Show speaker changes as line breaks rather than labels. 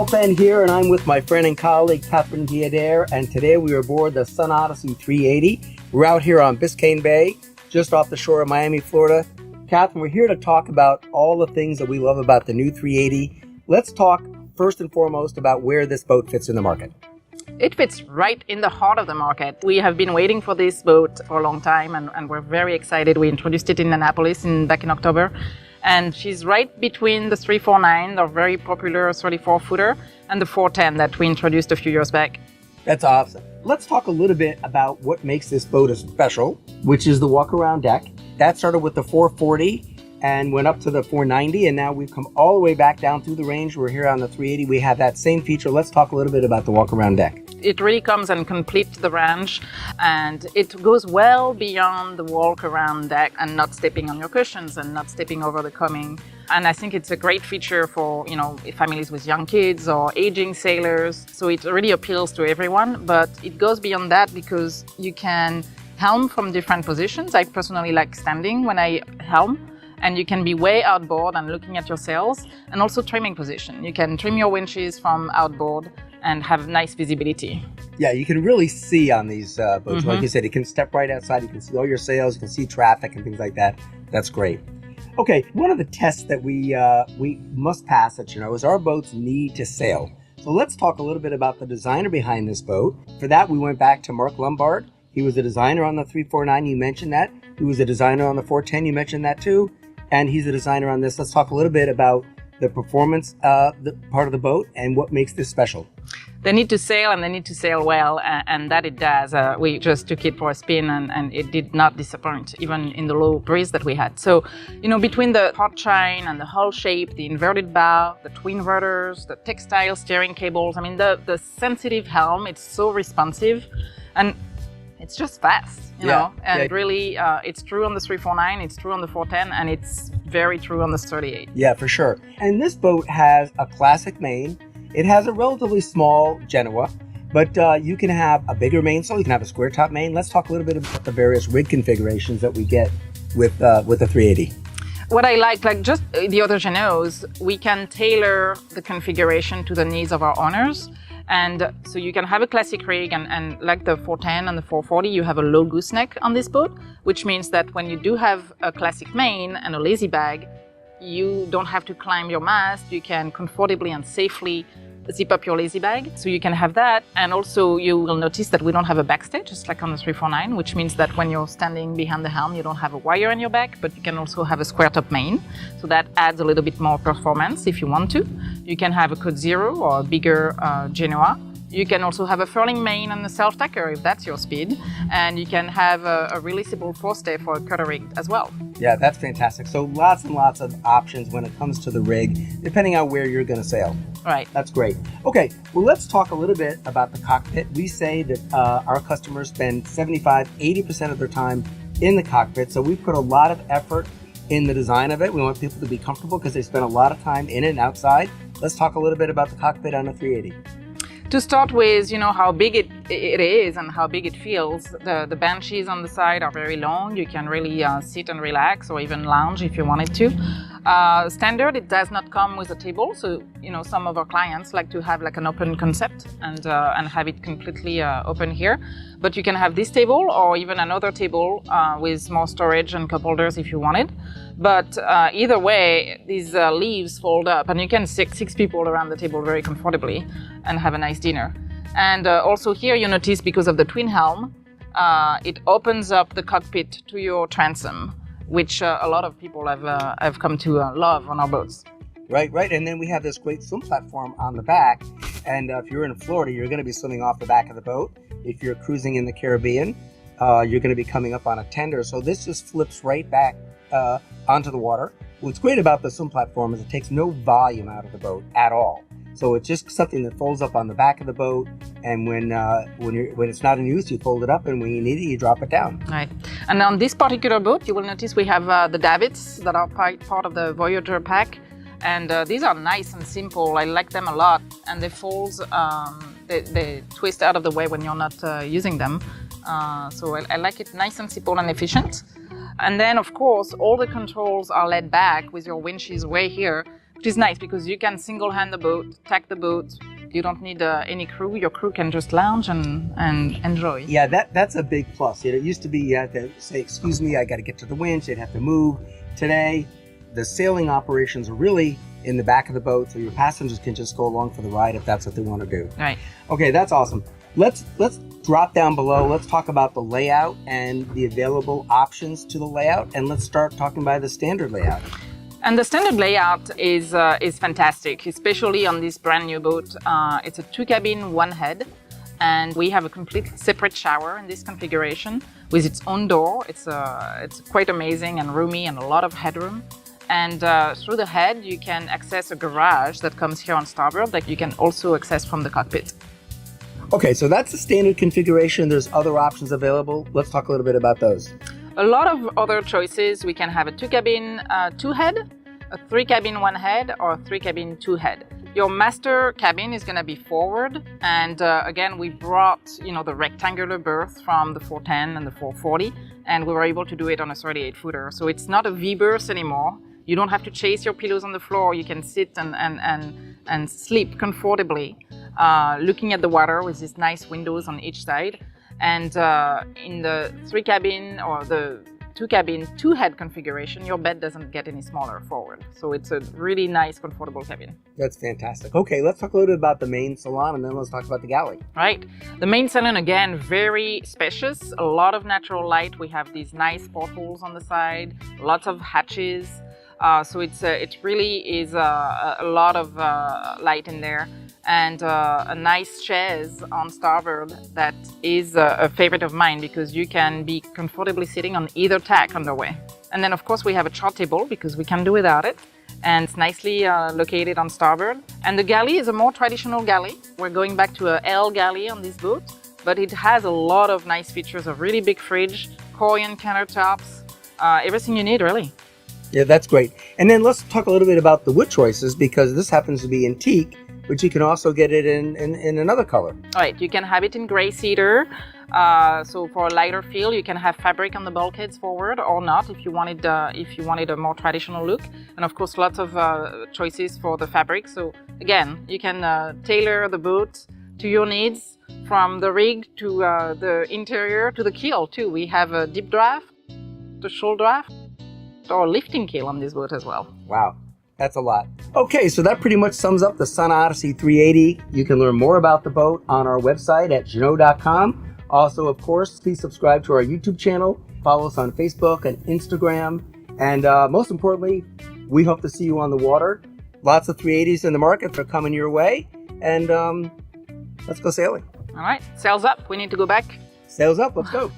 Paul Fenn here, and I'm with my friend and colleague Catherine Diadair, and today we are aboard the Sun Odyssey 380. We're out here on Biscayne Bay, just off the shore of Miami, Florida. Catherine, we're here to talk about all the things that we love about the new 380. Let's talk first and foremost about where this boat fits in the market.
It fits right in the heart of the market. We have been waiting for this boat for a long time, and we're very excited. We introduced it in Annapolis back in October. And she's right between the 349, the very popular 34-footer, and the 410 that we introduced a few years back.
That's awesome. Let's talk a little bit about what makes this boat special, which is the walk-around deck. That started with the 440 and went up to the 490, and now we've come all the way back down through the range. We're here on the 380. We have that same feature. Let's talk a little bit about the walk-around deck.
It really comes and completes the range, and it goes well beyond the walk-around deck and not stepping on your cushions and not stepping over the coaming. And I think it's a great feature for, families with young kids or aging sailors. So it really appeals to everyone, but it goes beyond that because you can helm from different positions. I personally like standing when I helm. And you can be way outboard and looking at your sails, and also trimming position. You can trim your winches from outboard and have nice visibility.
Yeah, you can really see on these boats. Like you said, you can step right outside, you can see all your sails, you can see traffic and things like that. That's great. Okay, one of the tests that we must pass is our boats need to sail. So let's talk a little bit about the designer behind this boat. For that, we went back to Mark Lombard. He was the designer on the 349, you mentioned that. He was a designer on the 410, you mentioned that too. And he's a designer on this. Let's talk a little bit about the performance the part of the boat and what makes this special.
They need to sail, and they need to sail well, and that it does. We just took it for a spin, and it did not disappoint, even in the low breeze that we had. So, between the hot chine and the hull shape, the inverted bow, the twin ruders, the textile steering cables, the sensitive helm, it's so responsive, and it's just fast, really, it's true on the 349, it's true on the 410, and it's very true on the 38.
Yeah, for sure. And this boat has a classic main. It has a relatively small Genoa, but you can have a bigger mainsail, you can have a square top main. Let's talk a little bit about the various rig configurations that we get with the 380.
What I like just the other Genoas, we can tailor the configuration to the needs of our owners. And so you can have a classic rig, and like the 410 and the 440, you have a low gooseneck on this boat, which means that when you do have a classic main and a lazy bag, you don't have to climb your mast. You can comfortably and safely zip up your lazy bag. So you can have that. And also you will notice that we don't have a backstay, just like on the 349, which means that when you're standing behind the helm, you don't have a wire in your back, but you can also have a square top main. So that adds a little bit more performance if you want to. You can have a Code Zero or a bigger Genoa. You can also have a furling main and a self-tacker if that's your speed. And you can have a releasable forestay for a cutter rig as well.
Yeah, that's fantastic. So lots and lots of options when it comes to the rig, depending on where you're going to sail.
Right.
That's great. Okay, well, let's talk a little bit about the cockpit. We say that our customers spend 80% of their time in the cockpit. So we put a lot of effort in the design of it. We want people to be comfortable because they spend a lot of time in it and outside. Let's talk a little bit about the cockpit on a 380.
To start with, how big it is and how big it feels. The benches on the side are very long. You can really sit and relax or even lounge if you wanted to. Standard, it does not come with a table. So, some of our clients like to have like an open concept and have it completely open here. But you can have this table or even another table with more storage and cup holders if you wanted. But either way, these leaves fold up, and you can sit 6 people around the table very comfortably and have a nice dinner. And also here you notice, because of the twin helm, it opens up the cockpit to your transom, which a lot of people have come to love on our boats.
Right. And then we have this great swim platform on the back. And if you're in Florida, you're going to be swimming off the back of the boat. If you're cruising in the Caribbean, you're going to be coming up on a tender. So this just flips right back onto the water. What's great about the swim platform is it takes no volume out of the boat at all. So it's just something that folds up on the back of the boat, and when it's not in use, you fold it up, and when you need it, you drop it down.
Right. And on this particular boat, you will notice we have the davits that are part of the Voyager pack, and these are nice and simple. I like them a lot, and they fold, they twist out of the way when you're not using them. So I like it nice and simple and efficient. And then, of course, all the controls are laid back with your winches way here which is nice because you can single-hand the boat, tack the boat. You don't need any crew. Your crew can just lounge and enjoy.
Yeah, that's a big plus. It used to be you had to say, excuse me, I got to get to the winch. They'd have to move. Today, the sailing operations are really in the back of the boat, so your passengers can just go along for the ride if that's what they want to do.
Right.
Okay, that's awesome. Let's drop down below. Let's talk about the layout and the available options to the layout, and let's start talking about the standard layout.
And the standard layout is fantastic, especially on this brand new boat. It's a 2-cabin, 1-head, and we have a completely separate shower in this configuration with its own door. It's quite amazing and roomy and a lot of headroom. And through the head, you can access a garage that comes here on starboard that you can also access from the cockpit.
Okay, so that's the standard configuration. There's other options available. Let's talk a little bit about those.
A lot of other choices. We can have a 2-cabin, 2-head, a 3-cabin, 1-head, or a 3-cabin, 2-head. Your master cabin is going to be forward, and again, we brought the rectangular berth from the 410 and the 440, and we were able to do it on a 38-footer. So it's not a V-berth anymore. You don't have to chase your pillows on the floor. You can sit and sleep comfortably, looking at the water with these nice windows on each side. And in the 3-cabin or the 2-cabin, 2-head configuration, your bed doesn't get any smaller forward. So it's a really nice, comfortable cabin.
That's fantastic. Okay, let's talk a little bit about the main salon, and then let's talk about the galley.
Right. The main salon, again, very spacious, a lot of natural light. We have these nice portholes on the side, lots of hatches. So it really is a lot of light in there. And a nice chaise on starboard that is a favorite of mine because you can be comfortably sitting on either tack on the way. And then of course we have a chart table because we can do without it, and it's nicely located on starboard. And the galley is a more traditional galley. We're going back to a L galley on this boat, but it has a lot of nice features, a really big fridge, Korean countertops, everything you need really.
Yeah, that's great. And then let's talk a little bit about the wood choices, because this happens to be antique, but you can also get it in another color.
All right, you can have it in gray cedar. So for a lighter feel, you can have fabric on the bulkheads forward or not if you wanted a more traditional look. And of course, lots of choices for the fabric. So again, you can tailor the boat to your needs, from the rig to the interior to the keel too. We have a deep draft, the shoal draft, or lifting keel on this boat as well.
Wow. That's a lot. Okay, so that pretty much sums up the Sun Odyssey 380. You can learn more about the boat on our website at Jeannot.com. Also, of course, please subscribe to our YouTube channel. Follow us on Facebook and Instagram. And most importantly, we hope to see you on the water. Lots of 380s in the market that are coming your way. And let's go sailing.
All right, sails up. We need to go back.
Sails up. Let's go.